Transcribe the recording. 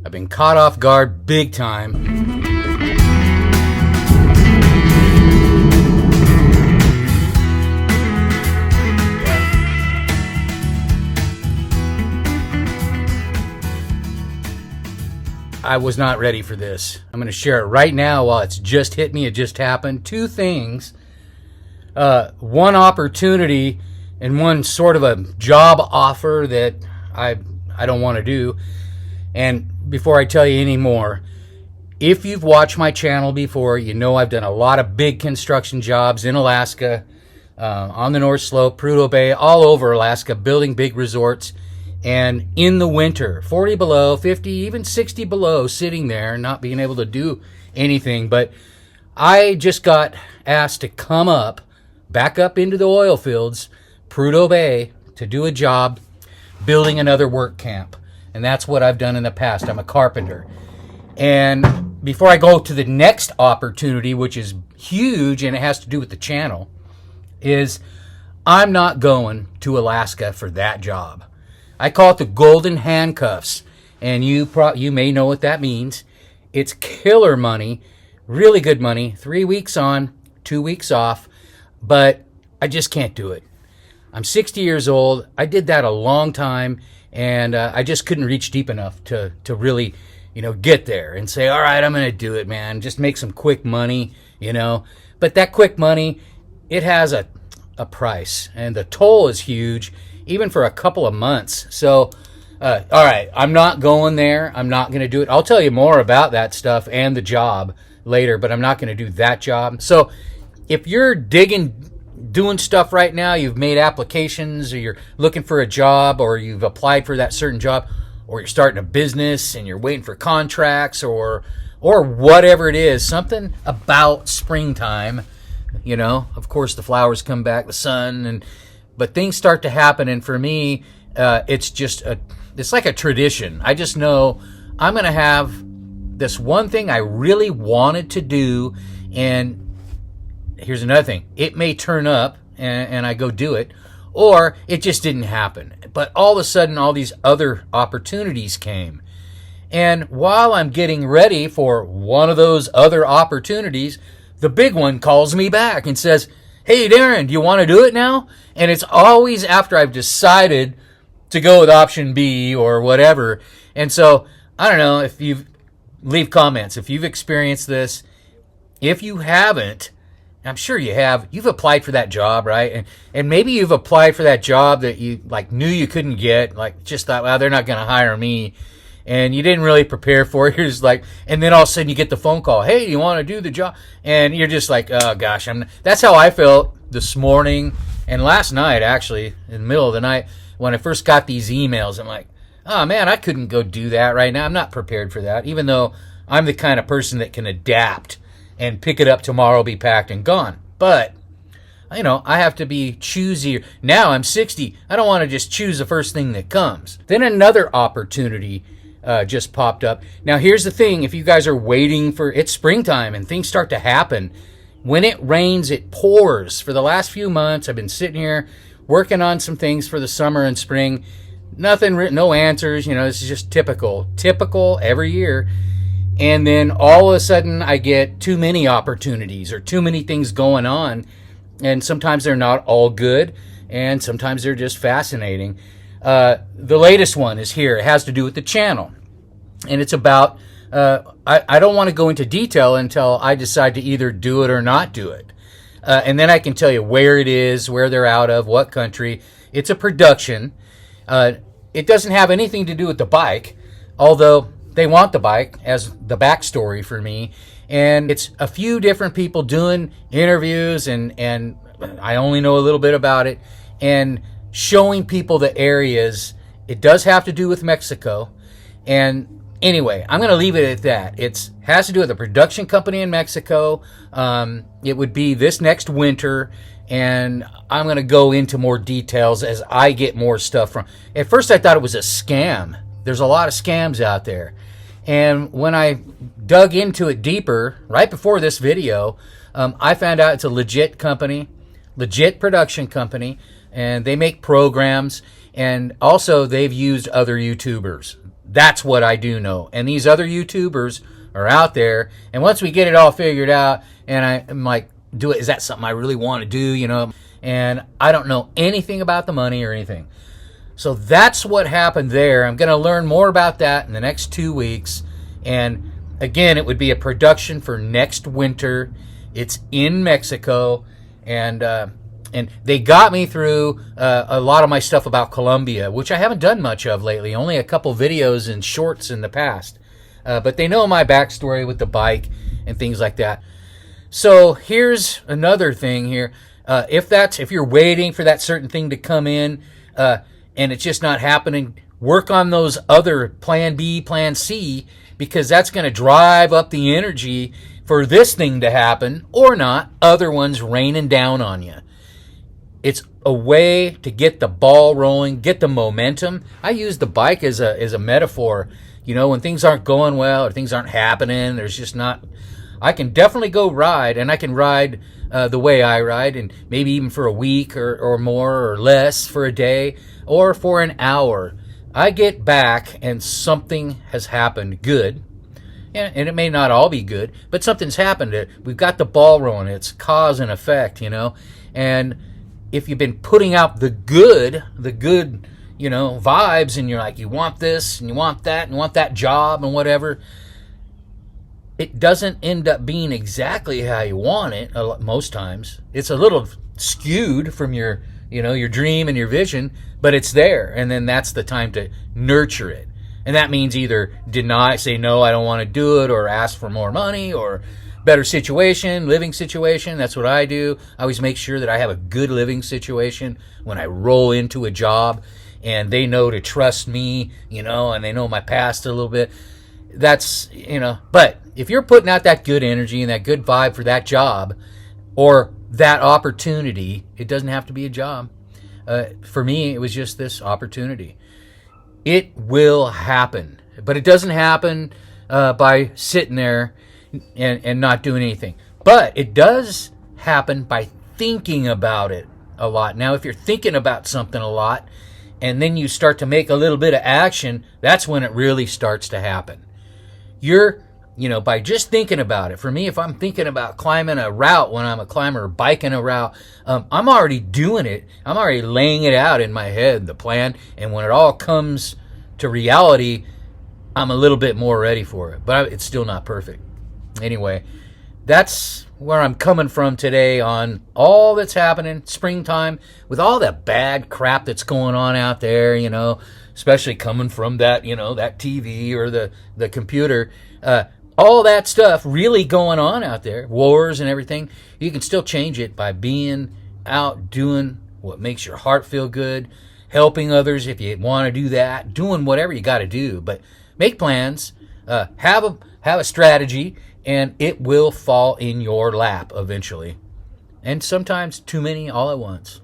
I've been caught off guard big time. I was not ready for this. I'm going to share it right now while it's just hit me. It just happened. Two things. One opportunity and one sort of a job offer that I don't want to do. And before I tell you any more, if you've watched my channel before, you know I've done a lot of big construction jobs in Alaska, on the North Slope, Prudhoe Bay, all over Alaska, building big resorts. And in the winter, 40 below, 50, even 60 below, sitting there, not being able to do anything. But I just got asked to come back up into the oil fields, Prudhoe Bay, to do a job building another work camp. And that's what I've done in the past. I'm a carpenter. And before I go to the next opportunity, which is huge and it has to do with the channel, is I'm not going to Alaska for that job. I call it the golden handcuffs, and you may know what that means. It's killer money, really good money, 3 weeks on, 2 weeks off, but I just can't do it. I'm 60 years old. I did that a long time, and I just couldn't reach deep enough to really, get there and say, all right, I'm going to do it, man. Just make some quick money, But that quick money, it has a price, and the toll is huge, even for a couple of months. So, all right, I'm not going there. I'm not going to do it. I'll tell you more about that stuff and the job later, but I'm not going to do that job. So if you're doing stuff right now, you've made applications, or you're looking for a job, or you've applied for that certain job, or you're starting a business and you're waiting for contracts, or whatever it is, something about springtime, of course the flowers come back, the sun, but things start to happen, and for me, it's like a tradition. I just know I'm going to have this one thing I really wanted to do, and here's another thing. It may turn up, and I go do it, or it just didn't happen. But all of a sudden, all these other opportunities came. And while I'm getting ready for one of those other opportunities, the big one calls me back and says, hey, Darren, do you want to do it now? And it's always after I've decided to go with option B or whatever. And so, I don't know if leave comments if you've experienced this. If you haven't, I'm sure you have. You've applied for that job, right? And maybe you've applied for that job that you knew you couldn't get, just thought, well, they're not going to hire me. And you didn't really prepare for it. You're just and then all of a sudden you get the phone call. Hey, do you want to do the job? And you're just like, oh gosh, that's how I felt this morning and last night, actually, in the middle of the night when I first got these emails. I'm like, oh man, I couldn't go do that right now. I'm not prepared for that, even though I'm the kind of person that can adapt and pick it up tomorrow, be packed and gone. But I have to be choosy. Now I'm 60. I don't want to just choose the first thing that comes. Then another opportunity just popped up. Now here's the thing. If you guys are waiting for it's springtime and things start to happen, when it rains, it pours. For the last few months, I've been sitting here working on some things for the summer and spring. Nothing written, no answers. This is just typical every year. And then all of a sudden I get too many opportunities or too many things going on. And sometimes they're not all good, and sometimes they're just fascinating. The latest one is here. It has to do with the channel. And it's about, I don't want to go into detail until I decide to either do it or not do it. And then I can tell you where it is, where they're out of, what country. It's a production. It doesn't have anything to do with the bike, although they want the bike as the backstory for me. And it's a few different people doing interviews, and I only know a little bit about it, and showing people the areas. It does have to do with Mexico. And anyway, I'm going to leave it at that. It has to do with a production company in Mexico. It would be this next winter, and I'm going to go into more details as I get more stuff from. At first I thought it was a scam. There's a lot of scams out there. And when I dug into it deeper, right before this video, I found out it's a legit company, legit production company, and they make programs, and also they've used other YouTubers. That's what I do know. And these other YouTubers are out there. And once we get it all figured out, and I'm like, is that something I really want to do, And I don't know anything about the money or anything. So that's what happened there. I'm going to learn more about that in the next 2 weeks. And again, it would be a production for next winter. It's in Mexico. And they got me through a lot of my stuff about Colombia, which I haven't done much of lately. Only a couple videos and shorts in the past. But they know my backstory with the bike and things like that. So here's another thing here. If you're waiting for that certain thing to come in and it's just not happening, work on those other plan B, plan C, because that's going to drive up the energy for this thing to happen or not, other ones raining down on you. It's a way to get the ball rolling, get the momentum. I use the bike as a metaphor. When things aren't going well or things aren't happening, there's just not... I can definitely go ride, and I can ride the way I ride, and maybe even for a week or more or less for a day or for an hour. I get back and something has happened good. And it may not all be good, but something's happened. We've got the ball rolling. It's cause and effect, And if you've been putting out the good, vibes, and you're like, you want this and you want that and you want that job and whatever, it doesn't end up being exactly how you want it most times. It's a little skewed from your dream and your vision, but it's there. And then that's the time to nurture it. And that means either say, no, I don't want to do it, or ask for more money or better living situation. That's what I do. I always make sure that I have a good living situation when I roll into a job, and they know to trust me, and they know my past a little bit. That's, but if you're putting out that good energy and that good vibe for that job or that opportunity, it doesn't have to be a job. For me, it was just this opportunity. It will happen, but it doesn't happen by sitting there and not doing anything. But it does happen by thinking about it a lot. Now, if you're thinking about something a lot and then you start to make a little bit of action, that's when it really starts to happen. By just thinking about it. For me, if I'm thinking about climbing a route when I'm a climber or biking a route, I'm already doing it. I'm already laying it out in my head, the plan. And when it all comes to reality, I'm a little bit more ready for it. But it's still not perfect. Anyway, that's where I'm coming from today on all that's happening, springtime, with all that bad crap that's going on out there, especially coming from that, that TV or the computer. All that stuff really going on out there, wars and everything. You can still change it by being out doing what makes your heart feel good, helping others if you want to do that, doing whatever you got to do. But make plans, have a strategy, and it will fall in your lap eventually. And sometimes too many all at once.